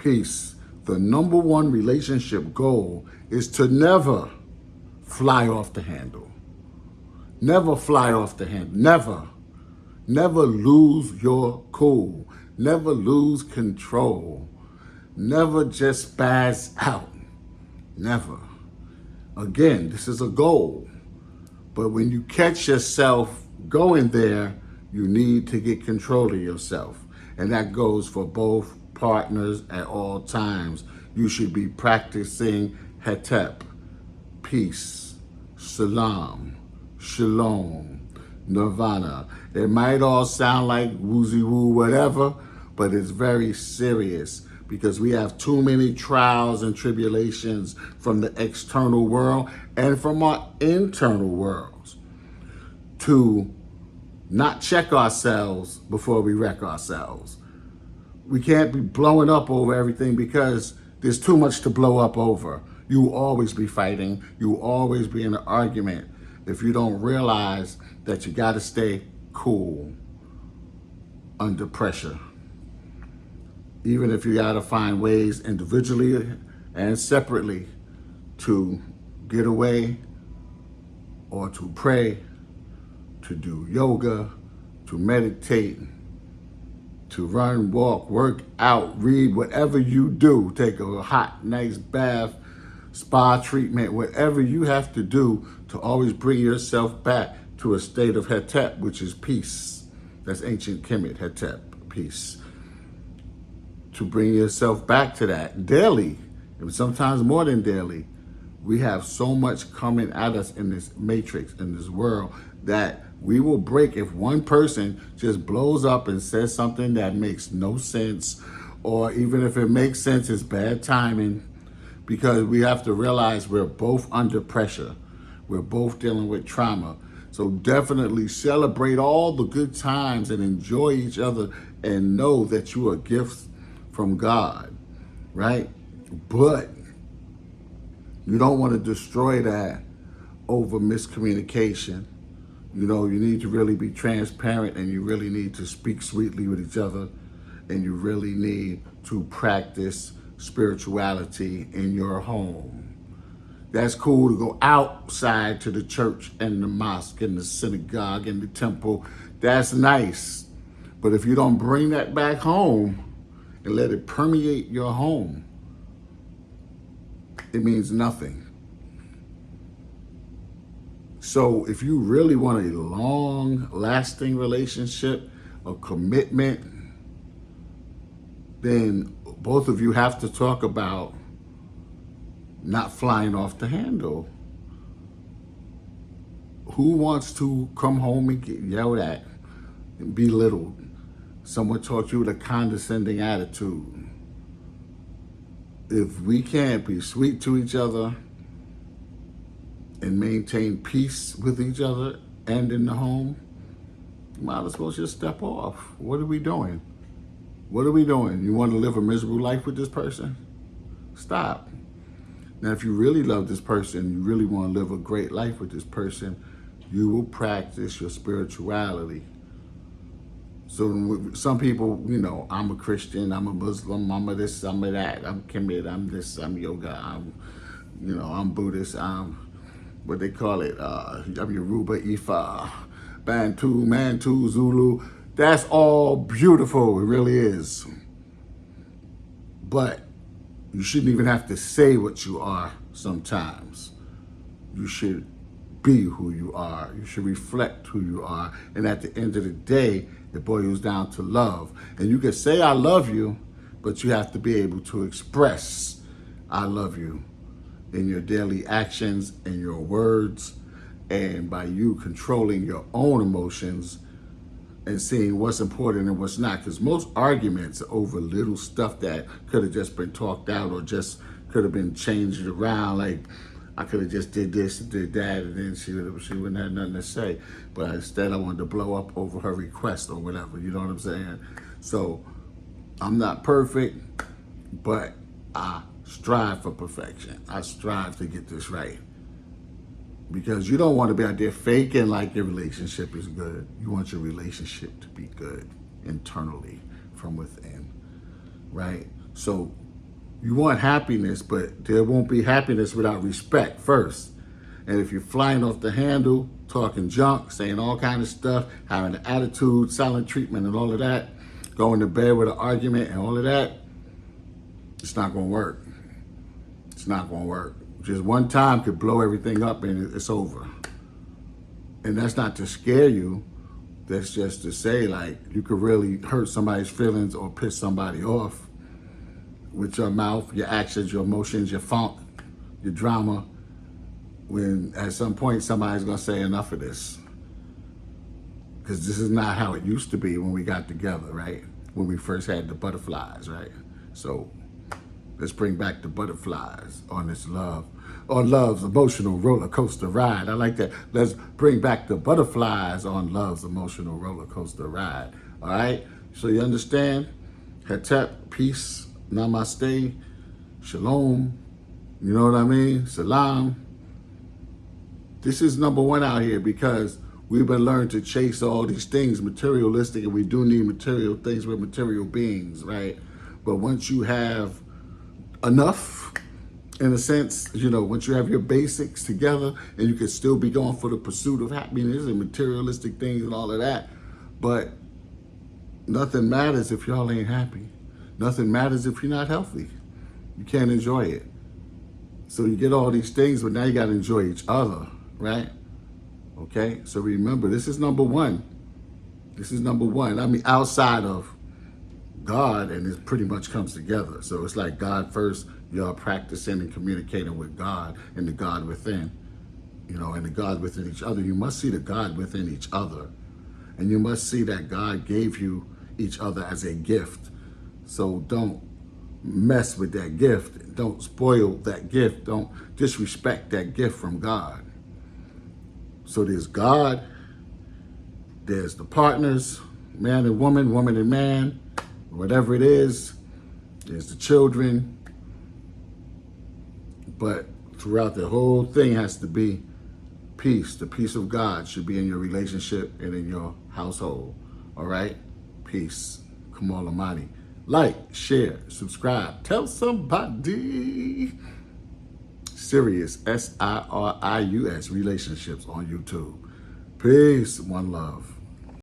Peace. The number one relationship goal is to never fly off the handle. Never fly off the handle. Never. Never lose your cool. Never lose control. Never just spaz out. Never. Again, this is a goal. But when you catch yourself going there, you need to get control of yourself. And that goes for both partners at all times. You should be practicing hetep, peace, salam, shalom, nirvana. It might all sound like woozy woo, whatever, but it's very serious because we have too many trials and tribulations from the external world and from our internal worlds to not check ourselves before we wreck ourselves. We can't be blowing up over everything because there's too much to blow up over. You will always be fighting. You will always be in an argument if you don't realize that you got to stay cool under pressure. Even if you got to find ways individually and separately to get away or to pray, to do yoga, to meditate, to run, walk, work out, read, whatever you do, take a hot, nice bath, spa treatment, whatever you have to do to always bring yourself back to a state of hetep, which is peace. That's ancient Kemet, hetep, peace. To bring yourself back to that daily, and sometimes more than daily. We have so much coming at us in this matrix, in this world, that we will break if one person just blows up and says something that makes no sense, or even if it makes sense, it's bad timing, because we have to realize we're both under pressure. We're both dealing with trauma. So definitely celebrate all the good times and enjoy each other and know that you are gifts from God, right? But you don't want to destroy that over miscommunication. You know, you need to really be transparent, and you really need to speak sweetly with each other, and you really need to practice spirituality in your home. That's cool to go outside to the church and the mosque and the synagogue and the temple. That's nice. But if you don't bring that back home and let it permeate your home, it means nothing. So if you really want a long-lasting relationship, a commitment, then both of you have to talk about not flying off the handle. Who wants to come home and get yelled at and belittled? Someone taught you with a condescending attitude. If we can't be sweet to each other and maintain peace with each other and in the home, you might as well just step off. What are we doing? What are we doing? You want to live a miserable life with this person? Stop. Now, if you really love this person, you really want to live a great life with this person, you will practice your spirituality. So some people, you know, I'm a Christian, I'm a Muslim, I'm a this, I'm a that, I'm Kemet, I'm this, I'm yoga, I'm Buddhist, I'm what they call it, I'm Yoruba, Ifa, Bantu, Mantu, Zulu. That's all beautiful, it really is. But you shouldn't even have to say what you are sometimes. You should be who you are. You should reflect who you are. And at the end of the day, it boils down to love. And you can say, I love you, but you have to be able to express, I love you, in your daily actions and your words, and by you controlling your own emotions and seeing what's important and what's not. Because most arguments are over little stuff that could have just been talked out or just could have been changed around. Like, I could have just did this and did that, and then she wouldn't have nothing to say. But instead, I wanted to blow up over her request or whatever. You know what I'm saying? So I'm not perfect, but I strive for perfection. I strive to get this right. Because you don't want to be out there faking like your relationship is good. You want your relationship to be good internally from within, right? So You want happiness, but there won't be happiness without respect first. And if you're flying off the handle, talking junk, saying all kind of stuff, having an attitude, silent treatment, and all of that, going to bed with an argument and all of that, it's not going to work. It's not going to work. Just one time could blow everything up and it's over. And that's not to scare you. That's just to say, like, you could really hurt somebody's feelings or piss somebody off with your mouth, your actions, your emotions, your funk, your drama, when at some point somebody's going to say enough of this. Because this is not how it used to be when we got together, right? When we first had the butterflies, right? So let's bring back the butterflies on this love, on love's emotional roller coaster ride. I like that. Let's bring back the butterflies on love's emotional roller coaster ride. All right? So you understand? Hetep, peace, namaste, shalom, you know what I mean? Salam. This is number one out here because we've been learned to chase all these things materialistic, and we do need material things. We're material beings, right? But once you have enough, in a sense, you know, once you have your basics together and you can still be going for the pursuit of happiness and materialistic things and all of that, but nothing matters if y'all ain't happy. Nothing matters if you're not healthy. You can't enjoy it. So you get all these things, but now you got to enjoy each other, right? Okay? So remember, this is number one. This is number one. I mean, outside of God, and it pretty much comes together. So it's like God first, y'all practicing and communicating with God and the God within, you know, and the God within each other. You must see the God within each other. And you must see that God gave you each other as a gift. So don't mess with that gift. Don't spoil that gift. Don't disrespect that gift from God. So there's God, there's the partners, man and woman, woman and man, whatever it is, there's the children. But throughout the whole thing has to be peace. The peace of God should be in your relationship and in your household. All right? Peace. Kamal Imani. Like, share, subscribe. Tell somebody. Sirius, Sirius Relationships on YouTube. Peace. One love.